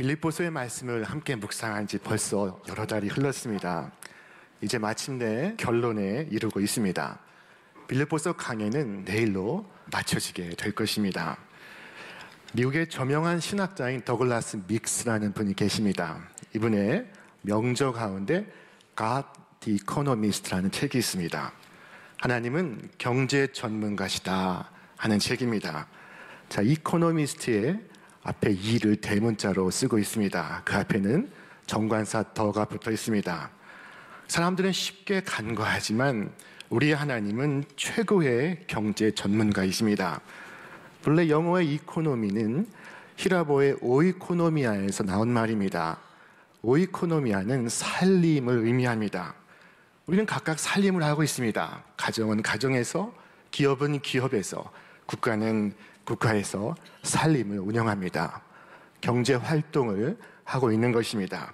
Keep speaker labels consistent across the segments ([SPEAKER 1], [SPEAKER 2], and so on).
[SPEAKER 1] 빌립보서의 말씀을 함께 묵상한 지 벌써 여러 달이 흘렀습니다. 이제 마침내 결론에 이르고 있습니다. 빌립보서 강해는 내일로 마쳐지게 될 것입니다. 미국의 저명한 신학자인 더글라스 믹스라는 분이 계십니다. 이분의 명저 가운데 God the Economist라는 책이 있습니다. 하나님은 경제 전문가시다 하는 책입니다. 자, 이코노미스트의 앞에 E를 대문자로 쓰고 있습니다. 그 앞에는 정관사 더가 붙어 있습니다. 사람들은 쉽게 간과하지만 우리 하나님은 최고의 경제 전문가이십니다. 본래 영어의 이코노미는 히라보의 오이코노미아에서 나온 말입니다. 오이코노미아는 살림을 의미합니다. 우리는 각각 살림을 하고 있습니다. 가정은 가정에서, 기업은 기업에서, 국가는 국가에서 살림을 운영합니다. 경제 활동을 하고 있는 것입니다.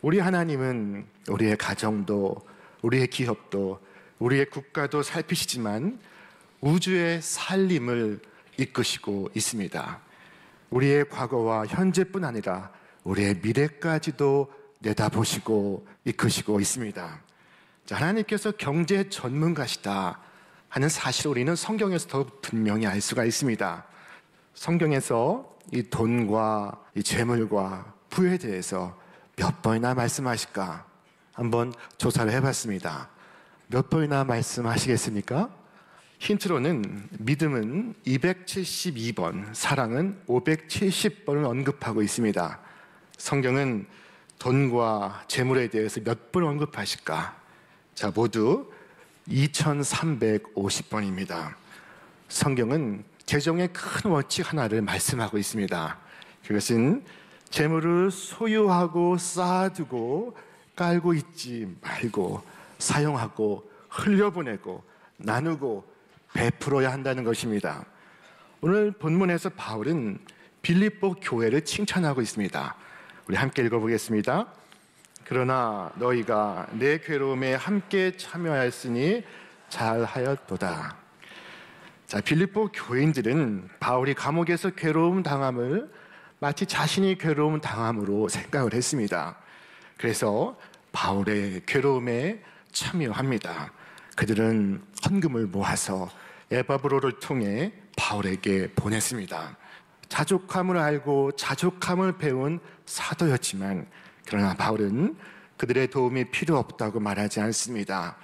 [SPEAKER 1] 우리 하나님은 우리의 가정도, 우리의 기업도, 우리의 국가도 살피시지만 우주의 살림을 이끄시고 있습니다. 우리의 과거와 현재뿐 아니라 우리의 미래까지도 내다보시고 이끄시고 있습니다. 자, 하나님께서 경제 전문가시다 하는 사실을 우리는 성경에서 더 분명히 알 수가 있습니다. 성경에서 이 돈과 이 재물과 부에 대해서 몇 번이나 말씀하실까? 한번 조사를 해봤습니다. 몇 번이나 말씀하시겠습니까? 힌트로는 믿음은 272번, 사랑은 570번을 언급하고 있습니다. 성경은 돈과 재물에 대해서 몇 번 언급하실까? 자, 모두 2350번입니다. 성경은 재정의 큰 원칙 하나를 말씀하고 있습니다. 그것은 재물을 소유하고 쌓아두고 깔고 있지 말고 사용하고 흘려보내고 나누고 베풀어야 한다는 것입니다. 오늘 본문에서 바울은 빌립보 교회를 칭찬하고 있습니다. 우리 함께 읽어보겠습니다. 그러나 너희가 내 괴로움에 함께 참여하였으니 잘하였도다. 자, 빌립보 교인들은 바울이 감옥에서 괴로움 당함을 마치 자신이 괴로움 당함으로 생각을 했습니다. 그래서 바울의 괴로움에 참여합니다. 그들은 헌금을 모아서 에바브로를 통해 바울에게 보냈습니다. 자족함을 알고 자족함을 배운 사도였지만 그러나 바울은 그들의 도움이 필요 없다고 말하지 않습니다.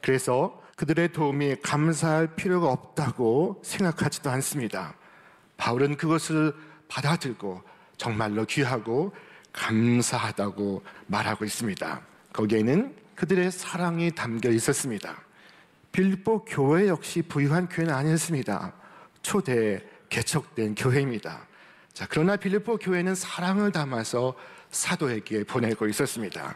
[SPEAKER 1] 그래서 그들의 도움이 감사할 필요가 없다고 생각하지도 않습니다. 바울은 그것을 받아들고 정말로 귀하고 감사하다고 말하고 있습니다. 거기에는 그들의 사랑이 담겨 있었습니다. 빌립보 교회 역시 부유한 교회는 아니었습니다. 초대 개척된 교회입니다. 자, 그러나 빌립보 교회는 사랑을 담아서 사도에게 보내고 있었습니다.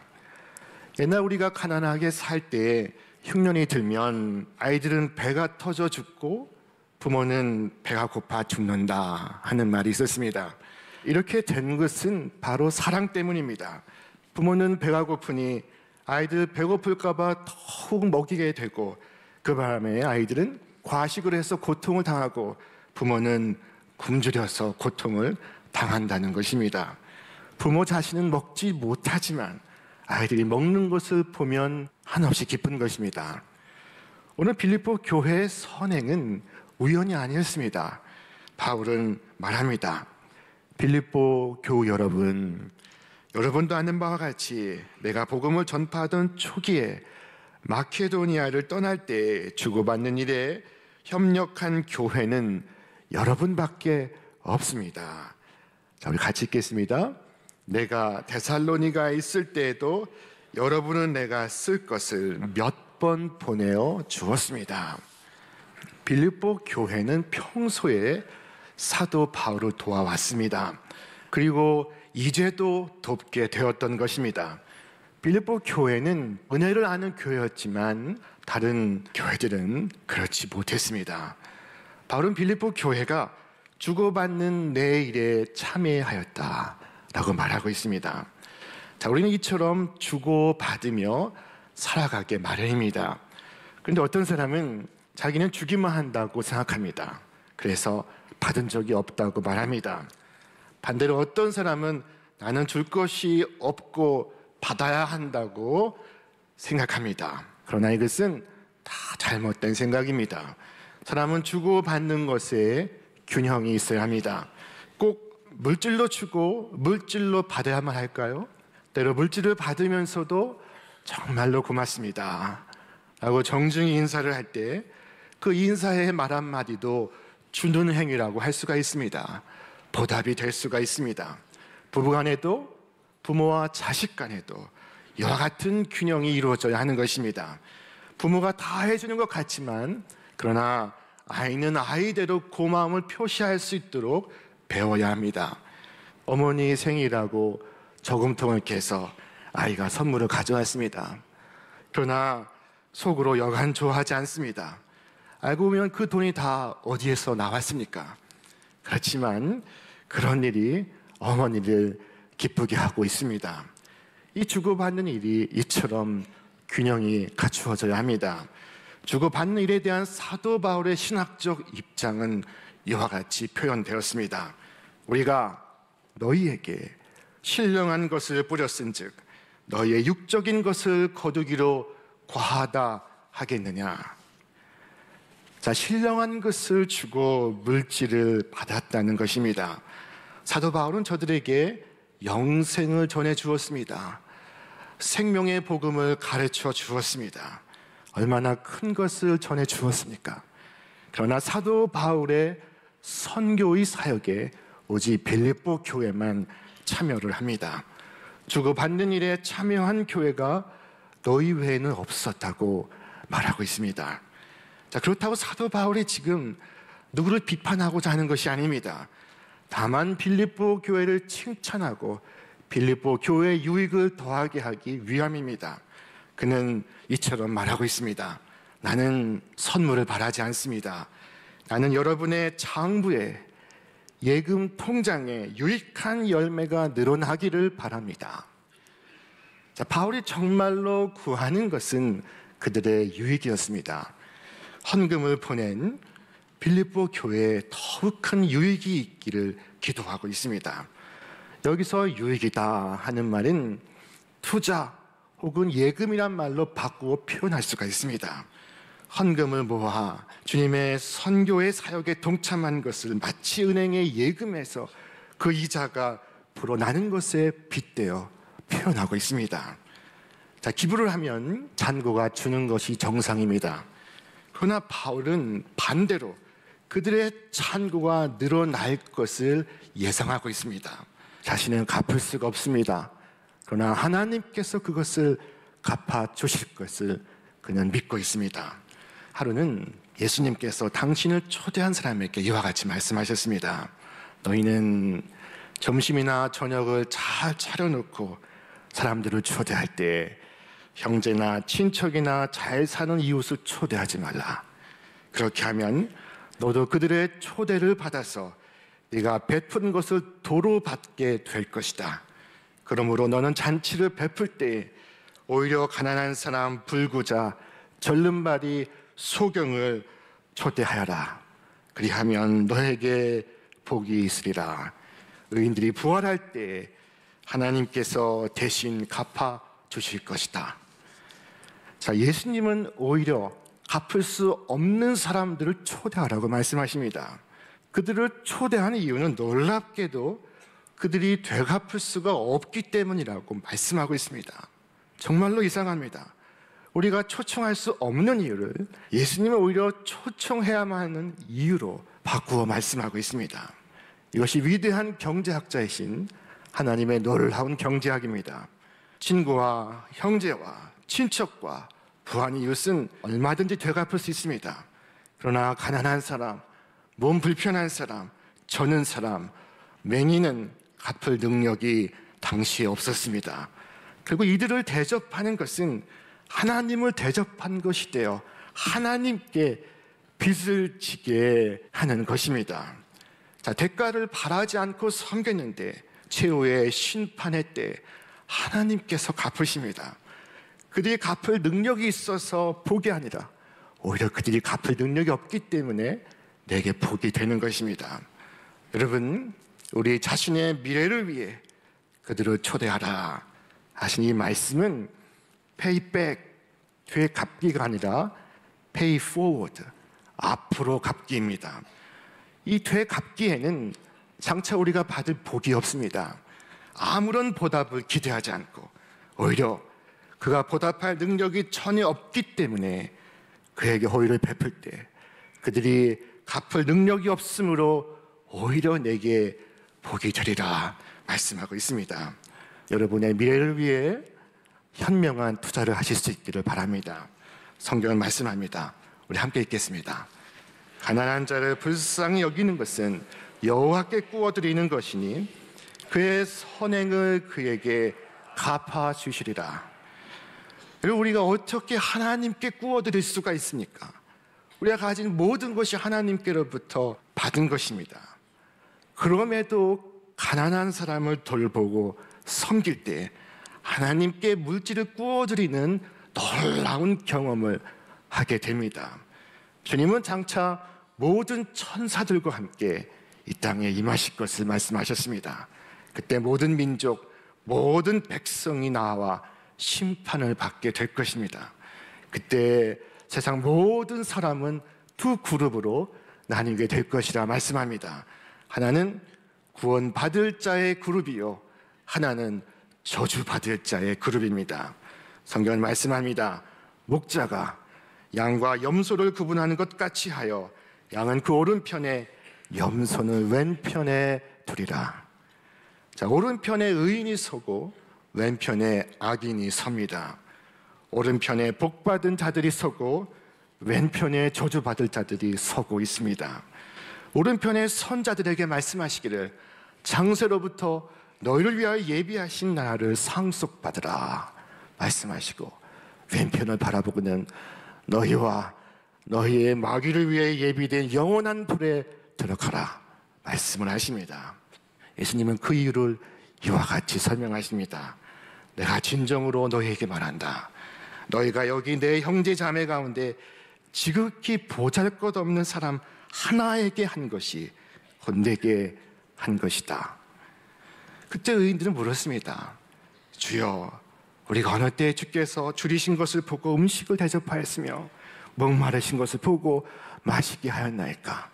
[SPEAKER 1] 옛날 우리가 가난하게 살 때 흉년이 들면 아이들은 배가 터져 죽고 부모는 배가 고파 죽는다 하는 말이 있었습니다. 이렇게 된 것은 바로 사랑 때문입니다. 부모는 배가 고프니 아이들 배고플까 봐 더욱 먹이게 되고 그 바람에 아이들은 과식을 해서 고통을 당하고 부모는 굶주려서 고통을 당한다는 것입니다. 부모 자신은 먹지 못하지만 아이들이 먹는 것을 보면 한없이 기쁜 것입니다. 오늘 빌립보 교회의 선행은 우연이 아니었습니다. 바울은 말합니다. 빌립보 교우 여러분, 여러분도 아는 바와 같이 내가 복음을 전파하던 초기에 마케도니아를 떠날 때 주고받는 일에 협력한 교회는 여러분밖에 없습니다. 자, 우리 같이 읽겠습니다. 내가 데살로니가에 있을 때에도 여러분은 내가 쓸 것을 몇 번 보내어 주었습니다. 빌립보 교회는 평소에 사도 바울을 도와왔습니다. 그리고 이제도 돕게 되었던 것입니다. 빌립보 교회는 은혜를 아는 교회였지만 다른 교회들은 그렇지 못했습니다. 바울은 빌립보 교회가 주고받는 내 일에 참여하였다라고 말하고 있습니다. 자, 우리는 이처럼 주고받으며 살아가게 마련입니다. 그런데 어떤 사람은 자기는 주기만 한다고 생각합니다. 그래서 받은 적이 없다고 말합니다. 반대로 어떤 사람은 나는 줄 것이 없고 받아야 한다고 생각합니다. 그러나 이것은 다 잘못된 생각입니다. 사람은 주고받는 것에 균형이 있어야 합니다. 꼭 물질로 주고 물질로 받아야만 할까요? 때로 물질을 받으면서도 정말로 고맙습니다 라고 정중히 인사를 할 때 그 인사의 말 한마디도 주는 행위라고 할 수가 있습니다. 보답이 될 수가 있습니다. 부부간에도 부모와 자식 간에도 이와 같은 균형이 이루어져야 하는 것입니다. 부모가 다 해주는 것 같지만 그러나 아이는 아이대로 고마움을 표시할 수 있도록 배워야 합니다. 어머니 생일이라고 저금통을 깨서 아이가 선물을 가져왔습니다. 그러나 속으로 여간 좋아하지 않습니다. 알고 보면 그 돈이 다 어디에서 나왔습니까? 그렇지만 그런 일이 어머니를 기쁘게 하고 있습니다. 이 주고받는 일이 이처럼 균형이 갖추어져야 합니다. 주고받는 일에 대한 사도 바울의 신학적 입장은 이와 같이 표현되었습니다. 우리가 너희에게 신령한 것을 뿌렸은즉 너희의 육적인 것을 거두기로 과하다 하겠느냐. 자, 신령한 것을 주고 물질을 받았다는 것입니다. 사도 바울은 저들에게 영생을 전해 주었습니다. 생명의 복음을 가르쳐 주었습니다. 얼마나 큰 것을 전해 주었습니까? 그러나 사도 바울의 선교의 사역에 오직 빌립보 교회만 참여를 합니다. 주고받는 일에 참여한 교회가 너희 외에는 없었다고 말하고 있습니다. 자, 그렇다고 사도 바울이 지금 누구를 비판하고자 하는 것이 아닙니다. 다만 빌립보 교회를 칭찬하고 빌립보 교회의 유익을 더하게 하기 위함입니다. 그는 이처럼 말하고 있습니다. 나는 선물을 바라지 않습니다. 나는 여러분의 장부에 예금 통장에 유익한 열매가 늘어나기를 바랍니다. 자, 바울이 정말로 구하는 것은 그들의 유익이었습니다. 헌금을 보낸 빌립보 교회에 더욱 큰 유익이 있기를 기도하고 있습니다. 여기서 유익이다 하는 말은 투자 혹은 예금이란 말로 바꾸어 표현할 수가 있습니다. 헌금을 모아 주님의 선교의 사역에 동참한 것을 마치 은행의 예금에서 그 이자가 불어나는 것에 빗대어 표현하고 있습니다. 자, 기부를 하면 잔고가 주는 것이 정상입니다. 그러나 바울은 반대로 그들의 잔고가 늘어날 것을 예상하고 있습니다. 자신은 갚을 수가 없습니다. 그러나 하나님께서 그것을 갚아 주실 것을 그는 믿고 있습니다. 하루는 예수님께서 당신을 초대한 사람에게 이와 같이 말씀하셨습니다. 너희는 점심이나 저녁을 잘 차려놓고 사람들을 초대할 때 형제나 친척이나 잘 사는 이웃을 초대하지 말라. 그렇게 하면 너도 그들의 초대를 받아서 네가 베푼 것을 도로 받게 될 것이다. 그러므로 너는 잔치를 베풀 때 오히려 가난한 사람, 불구자, 절름발이, 소경을 초대하여라. 그리하면 너에게 복이 있으리라. 의인들이 부활할 때 하나님께서 대신 갚아 주실 것이다. 자, 예수님은 오히려 갚을 수 없는 사람들을 초대하라고 말씀하십니다. 그들을 초대하는 이유는 놀랍게도 그들이 되갚을 수가 없기 때문이라고 말씀하고 있습니다. 정말로 이상합니다. 우리가 초청할 수 없는 이유를 예수님은 오히려 초청해야만 하는 이유로 바꾸어 말씀하고 있습니다. 이것이 위대한 경제학자이신 하나님의 놀라운 경제학입니다. 친구와 형제와 친척과 부한 이웃은 얼마든지 되갚을 수 있습니다. 그러나 가난한 사람, 몸 불편한 사람, 저는 사람, 맹인은 갚을 능력이 당시에 없었습니다. 그리고 이들을 대접하는 것은 하나님을 대접한 것이 되어 하나님께 빚을 지게 하는 것입니다. 자, 대가를 바라지 않고 섬겼는데 최후의 심판의 때 하나님께서 갚으십니다. 그들이 갚을 능력이 있어서 복이 아니라 오히려 그들이 갚을 능력이 없기 때문에 내게 복이 되는 것입니다. 여러분, 우리 자신의 미래를 위해 그들을 초대하라 하신 이 말씀은 페이백, 되갚기가 아니라 페이 포워드, 앞으로 갚기입니다. 이 되갚기에는 장차 우리가 받을 복이 없습니다. 아무런 보답을 기대하지 않고 오히려 그가 보답할 능력이 전혀 없기 때문에 그에게 호의를 베풀 때 그들이 갚을 능력이 없으므로 오히려 내게 복이 되리라 말씀하고 있습니다. 여러분의 미래를 위해 현명한 투자를 하실 수 있기를 바랍니다. 성경은 말씀합니다. 우리 함께 읽겠습니다. 가난한 자를 불쌍히 여기는 것은 여호와께 구워드리는 것이니 그의 선행을 그에게 갚아주시리라. 그리고 우리가 어떻게 하나님께 구워드릴 수가 있습니까? 우리가 가진 모든 것이 하나님께로부터 받은 것입니다. 그럼에도 가난한 사람을 돌보고 섬길 때 하나님께 물질을 구워드리는 놀라운 경험을 하게 됩니다. 주님은 장차 모든 천사들과 함께 이 땅에 임하실 것을 말씀하셨습니다. 그때 모든 민족, 모든 백성이 나와 심판을 받게 될 것입니다. 그때 세상 모든 사람은 두 그룹으로 나뉘게 될 것이라 말씀합니다. 하나는 구원받을 자의 그룹이요, 하나는 저주받을 자의 그룹입니다. 성경은 말씀합니다. 목자가 양과 염소를 구분하는 것 같이 하여 양은 그 오른편에 염소는 왼편에 두리라. 자, 오른편에 의인이 서고 왼편에 악인이 섭니다. 오른편에 복받은 자들이 서고 왼편에 저주받을 자들이 서고 있습니다. 오른편에 선자들에게 말씀하시기를 장세로부터 너희를 위하여 예비하신 나라를 상속받으라 말씀하시고, 왼편을 바라보고는 너희와 너희의 마귀를 위해 예비된 영원한 불에 들어가라 말씀을 하십니다. 예수님은 그 이유를 이와 같이 설명하십니다. 내가 진정으로 너희에게 말한다. 너희가 여기 내 형제 자매 가운데 지극히 보잘것없는 사람 하나에게 한 것이 곧 내게 한 것이다. 그때 의인들은 물었습니다. 주여, 우리가 어느 때 주께서 줄이신 것을 보고 음식을 대접하였으며 목마르신 것을 보고 마시게 하였나이까?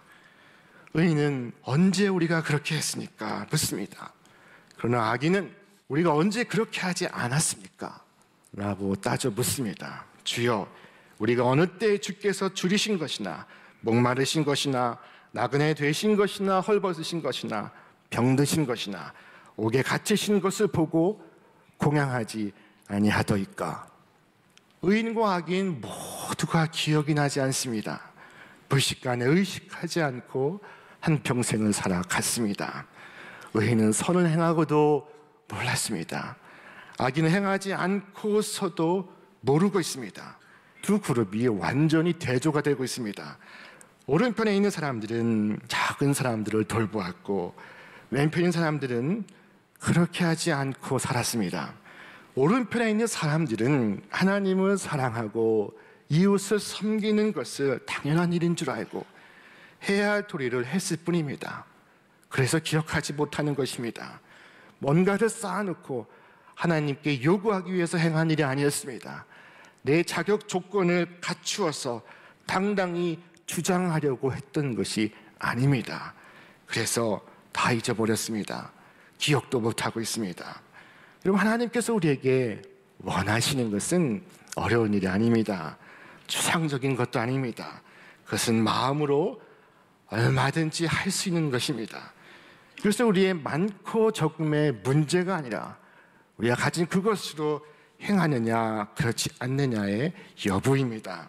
[SPEAKER 1] 의인은 언제 우리가 그렇게 했습니까? 묻습니다. 그러나 악인은 우리가 언제 그렇게 하지 않았습니까? 라고 따져 묻습니다. 주여, 우리가 어느 때 주께서 줄이신 것이나 목마르신 것이나 나그네 되신 것이나 헐벗으신 것이나 병드신 것이나 옥에 갇히신 것을 보고 공양하지 아니하더이까? 의인과 악인 모두가 기억이 나지 않습니다. 불식간에 의식하지 않고 한평생을 살아갔습니다. 의인은 선을 행하고도 몰랐습니다. 악인은 행하지 않고서도 모르고 있습니다. 두 그룹이 완전히 대조가 되고 있습니다. 오른편에 있는 사람들은 작은 사람들을 돌보았고 왼편에 있는 사람들은 그렇게 하지 않고 살았습니다. 오른편에 있는 사람들은 하나님을 사랑하고 이웃을 섬기는 것을 당연한 일인 줄 알고 해야 할 도리를 했을 뿐입니다. 그래서 기억하지 못하는 것입니다. 뭔가를 쌓아놓고 하나님께 요구하기 위해서 행한 일이 아니었습니다. 내 자격 조건을 갖추어서 당당히 주장하려고 했던 것이 아닙니다. 그래서 다 잊어버렸습니다. 기억도 못하고 있습니다. 여러분, 하나님께서 우리에게 원하시는 것은 어려운 일이 아닙니다. 추상적인 것도 아닙니다. 그것은 마음으로 얼마든지 할 수 있는 것입니다. 그래서 우리의 많고 적음의 문제가 아니라 우리가 가진 그것으로 행하느냐 그렇지 않느냐의 여부입니다.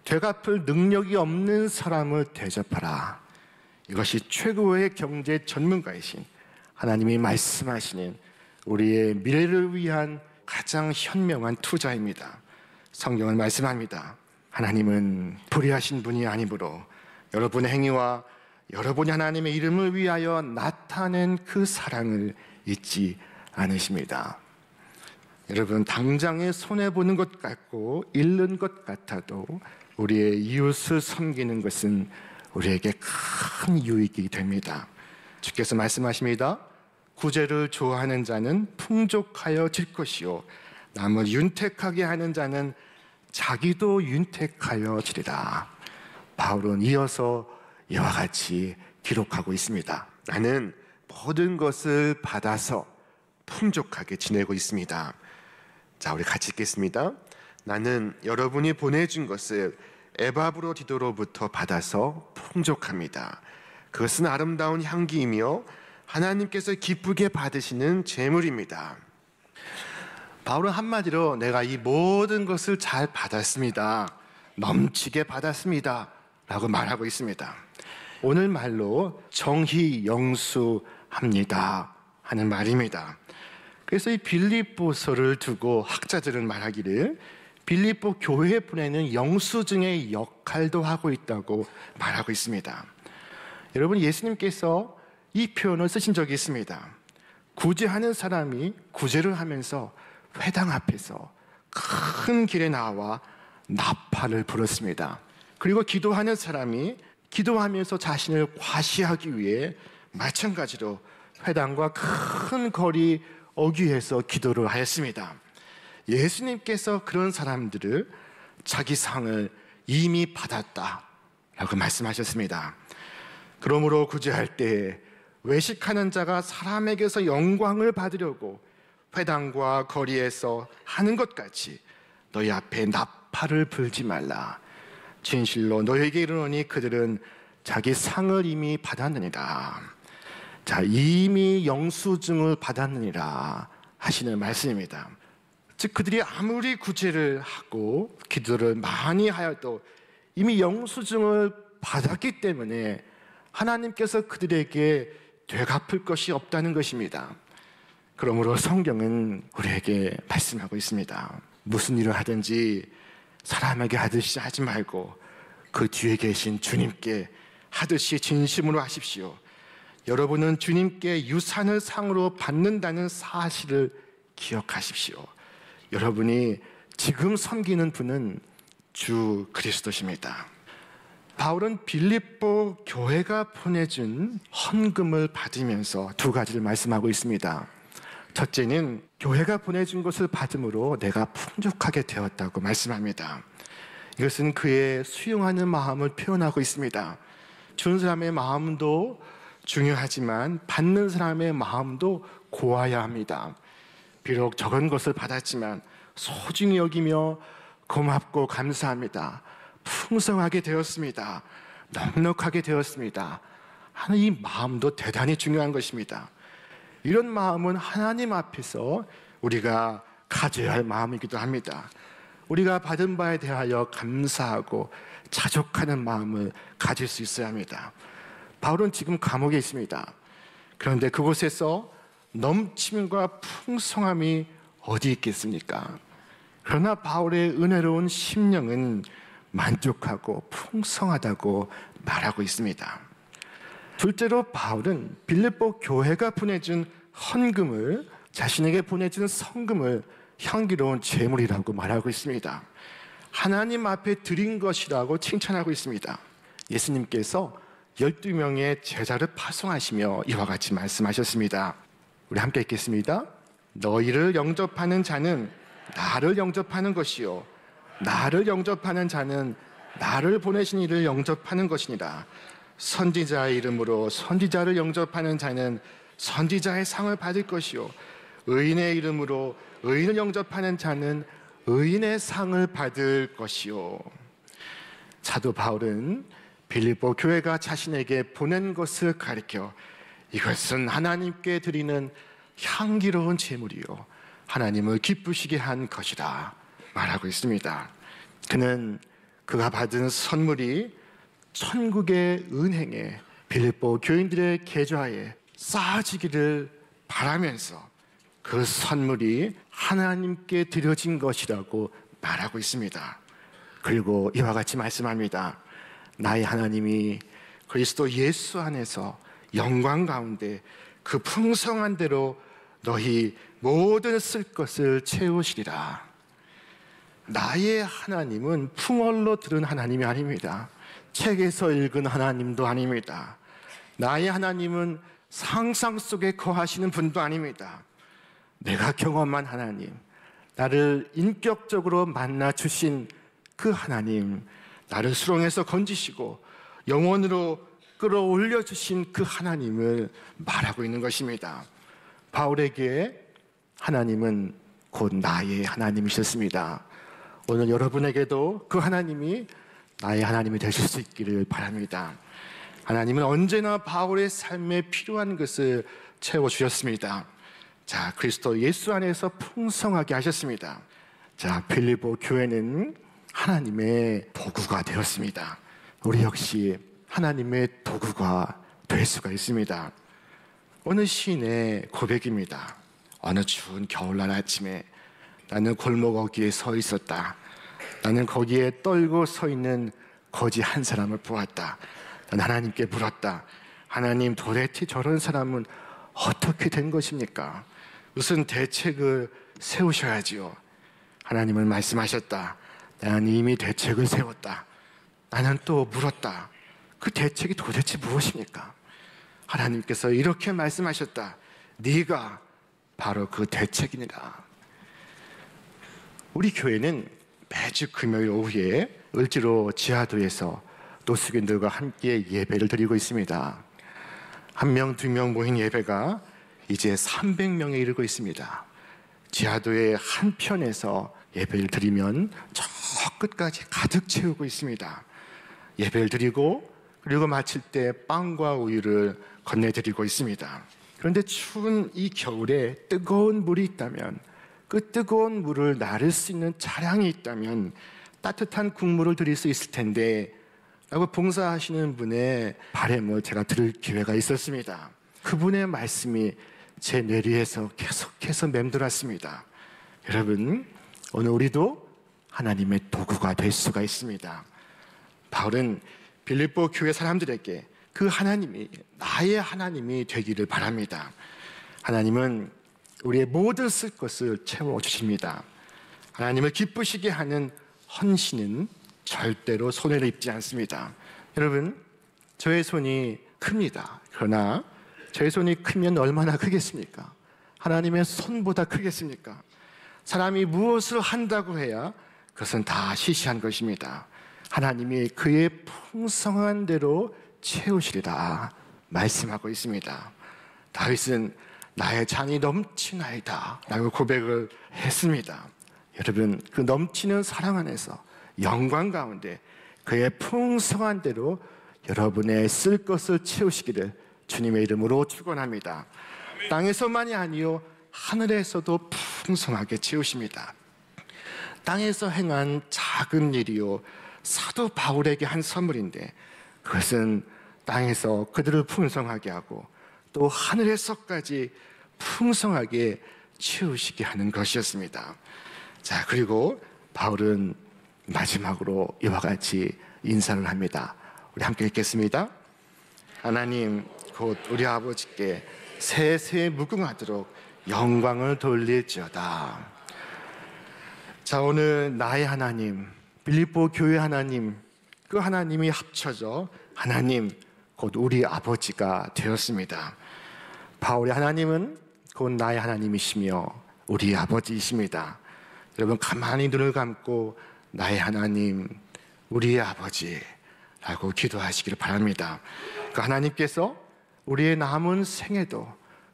[SPEAKER 1] 되갚을 능력이 없는 사람을 대접하라. 이것이 최고의 경제 전문가이신 하나님이 말씀하시는 우리의 미래를 위한 가장 현명한 투자입니다. 성경은 말씀합니다. 하나님은 불의하신 분이 아니므로 여러분의 행위와 여러분이 하나님의 이름을 위하여 나타낸 그 사랑을 잊지 않으십니다. 여러분, 당장에 손해보는 것 같고 잃는 것 같아도 우리의 이웃을 섬기는 것은 우리에게 큰 유익이 됩니다. 주께서 말씀하십니다. 구제를 좋아하는 자는 풍족하여질 것이요 남을 윤택하게 하는 자는 자기도 윤택하여지리라. 바울은 이어서 이와 같이 기록하고 있습니다. 나는 모든 것을 받아서 풍족하게 지내고 있습니다. 자, 우리 같이 읽겠습니다. 나는 여러분이 보내준 것을 에바브로디도로부터 받아서 풍족합니다. 그것은 아름다운 향기이며 하나님께서 기쁘게 받으시는 제물입니다. 바울은 한마디로 내가 이 모든 것을 잘 받았습니다. 넘치게 받았습니다. 라고 말하고 있습니다. 오늘 말로 정희영수합니다 하는 말입니다. 그래서 이 빌립보서를 두고 학자들은 말하기를 빌립보 교회에 보내는 영수증의 역할도 하고 있다고 말하고 있습니다. 여러분, 예수님께서 이 표현을 쓰신 적이 있습니다. 구제하는 사람이 구제를 하면서 회당 앞에서 큰 길에 나와 나팔을 불었습니다. 그리고 기도하는 사람이 기도하면서 자신을 과시하기 위해 마찬가지로 회당과 큰 거리 어귀에서 기도를 하였습니다. 예수님께서 그런 사람들을 자기 상을 이미 받았다라고 말씀하셨습니다. 그러므로 구제할 때 외식하는 자가 사람에게서 영광을 받으려고 회당과 거리에서 하는 것 같이 너희 앞에 나팔을 불지 말라. 진실로 너희에게 이르노니 그들은 자기 상을 이미 받았느니라. 자, 이미 영수증을 받았느니라 하시는 말씀입니다. 즉 그들이 아무리 구제를 하고 기도를 많이 하여도 이미 영수증을 받았기 때문에 하나님께서 그들에게 되갚을 것이 없다는 것입니다. 그러므로 성경은 우리에게 말씀하고 있습니다. 무슨 일을 하든지 사람에게 하듯이 하지 말고 그 뒤에 계신 주님께 하듯이 진심으로 하십시오. 여러분은 주님께 유산을 상으로 받는다는 사실을 기억하십시오. 여러분이 지금 섬기는 분은 주 그리스도십니다. 바울은 빌립보 교회가 보내준 헌금을 받으면서 두 가지를 말씀하고 있습니다. 첫째는 교회가 보내준 것을 받음으로 내가 풍족하게 되었다고 말씀합니다. 이것은 그의 수용하는 마음을 표현하고 있습니다. 준 사람의 마음도 중요하지만 받는 사람의 마음도 고와야 합니다. 비록 적은 것을 받았지만 소중히 여기며 고맙고 감사합니다. 풍성하게 되었습니다. 넉넉하게 되었습니다. 하는 이 마음도 대단히 중요한 것입니다. 이런 마음은 하나님 앞에서 우리가 가져야 할 마음이기도 합니다. 우리가 받은 바에 대하여 감사하고 자족하는 마음을 가질 수 있어야 합니다. 바울은 지금 감옥에 있습니다. 그런데 그곳에서 넘침과 풍성함이 어디 있겠습니까? 그러나 바울의 은혜로운 심령은 만족하고 풍성하다고 말하고 있습니다. 둘째로 바울은 빌립보 교회가 보내준 헌금을, 자신에게 보내준 성금을 향기로운 제물이라고 말하고 있습니다. 하나님 앞에 드린 것이라고 칭찬하고 있습니다. 예수님께서 12명의 제자를 파송하시며 이와 같이 말씀하셨습니다. 우리 함께 읽겠습니다. 너희를 영접하는 자는 나를 영접하는 것이요 나를 영접하는 자는 나를 보내신 이를 영접하는 것이니라. 선지자의 이름으로 선지자를 영접하는 자는 선지자의 상을 받을 것이요 의인의 이름으로 의인을 영접하는 자는 의인의 상을 받을 것이요. 사도 바울은 빌립보 교회가 자신에게 보낸 것을 가리켜 이것은 하나님께 드리는 향기로운 제물이요 하나님을 기쁘시게 한 것이다 말하고 있습니다. 그는 그가 받은 선물이 천국의 은행에 빌립보 교인들의 계좌에 쌓아지기를 바라면서 그 선물이 하나님께 드려진 것이라고 말하고 있습니다. 그리고 이와 같이 말씀합니다. 나의 하나님이 그리스도 예수 안에서 영광 가운데 그 풍성한 대로 너희 모든 쓸 것을 채우시리라. 나의 하나님은 풍월로 들은 하나님이 아닙니다. 책에서 읽은 하나님도 아닙니다. 나의 하나님은 상상 속에 거하시는 분도 아닙니다. 내가 경험한 하나님, 나를 인격적으로 만나 주신 그 하나님, 나를 수렁에서 건지시고 영원으로 끌어올려 주신 그 하나님을 말하고 있는 것입니다. 바울에게 하나님은 곧 나의 하나님이셨습니다. 오늘 여러분에게도 그 하나님이 나의 하나님이 되실 수 있기를 바랍니다. 하나님은 언제나 바울의 삶에 필요한 것을 채워주셨습니다. 자, 그리스도 예수 안에서 풍성하게 하셨습니다. 자, 빌립보 교회는 하나님의 도구가 되었습니다. 우리 역시 하나님의 도구가 될 수가 있습니다. 어느 시인의 고백입니다. 어느 추운 겨울날 아침에 나는 골목 어귀에 서 있었다. 나는 거기에 떨고 서 있는 거지 한 사람을 보았다. 난 하나님께 물었다. 하나님, 도대체 저런 사람은 어떻게 된 것입니까? 무슨 대책을 세우셔야지요. 하나님은 말씀하셨다. 나는 이미 대책을 세웠다. 나는 또 물었다. 그 대책이 도대체 무엇입니까? 하나님께서 이렇게 말씀하셨다. 네가 바로 그 대책이니라. 우리 교회는 매주 금요일 오후에 을지로 지하도에서 노숙인들과 함께 예배를 드리고 있습니다. 1명, 2명 모인 예배가 이제 300명에 이르고 있습니다. 지하도의 한편에서 예배를 드리면 저 끝까지 가득 채우고 있습니다. 예배를 드리고 그리고 마칠 때 빵과 우유를 건네드리고 있습니다. 그런데 추운 이 겨울에 뜨거운 물이 있다면, 그 뜨거운 물을 나를 수 있는 차량이 있다면 따뜻한 국물을 드릴 수 있을 텐데 라고 봉사하시는 분의 바람을 제가 들을 기회가 있었습니다. 그분의 말씀이 제 뇌리에서 계속해서 맴돌았습니다. 여러분, 오늘 우리도 하나님의 도구가 될 수가 있습니다. 바울은 빌립보 교회 사람들에게 그 하나님이 나의 하나님이 되기를 바랍니다. 하나님은 우리의 모든 쓸 것을 채워주십니다. 하나님을 기쁘시게 하는 헌신은 절대로 손해를 입지 않습니다. 여러분, 저의 손이 큽니다. 그러나 저의 손이 크면 얼마나 크겠습니까? 하나님의 손보다 크겠습니까? 사람이 무엇을 한다고 해야 그것은 다 시시한 것입니다. 하나님이 그의 풍성한 대로 채우시리라 말씀하고 있습니다. 다윗은 나의 잔이 넘치나이다 라고 고백을 했습니다. 여러분, 그 넘치는 사랑 안에서 영광 가운데 그의 풍성한 대로 여러분의 쓸 것을 채우시기를 주님의 이름으로 축원합니다. 땅에서만이 아니요 하늘에서도 풍성하게 채우십니다. 땅에서 행한 작은 일이요 사도 바울에게 한 선물인데, 그것은 땅에서 그들을 풍성하게 하고 또 하늘에서까지 풍성하게 채우시게 하는 것이었습니다. 자, 그리고 바울은 마지막으로 이와 같이 인사를 합니다. 우리 함께 읽겠습니다. 하나님 곧 우리 아버지께 세세 무궁하도록 영광을 돌릴지어다. 자, 오늘 나의 하나님, 빌립보 교회 하나님, 그 하나님이 합쳐져 하나님 곧 우리 아버지가 되었습니다. 바울의 하나님은 곧 나의 하나님이시며 우리 아버지이십니다. 여러분, 가만히 눈을 감고 나의 하나님, 우리의 아버지라고 기도하시기를 바랍니다. 그 하나님께서 우리의 남은 생에도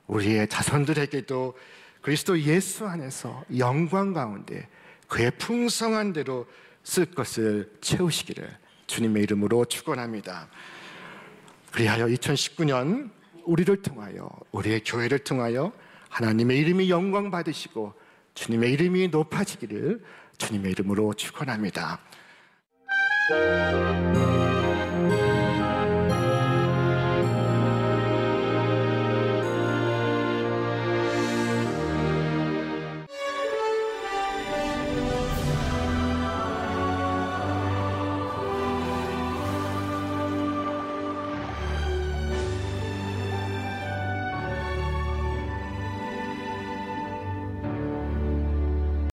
[SPEAKER 1] 우리의 자손들에게도 그리스도 예수 안에서 영광 가운데 그의 풍성한 대로 쓸 것을 채우시기를 주님의 이름으로 축원합니다. 그리하여 2019년 우리를 통하여, 우리의 교회를 통하여 하나님의 이름이 영광 받으시고 주님의 이름이 높아지기를 주님의 이름으로 축원합니다.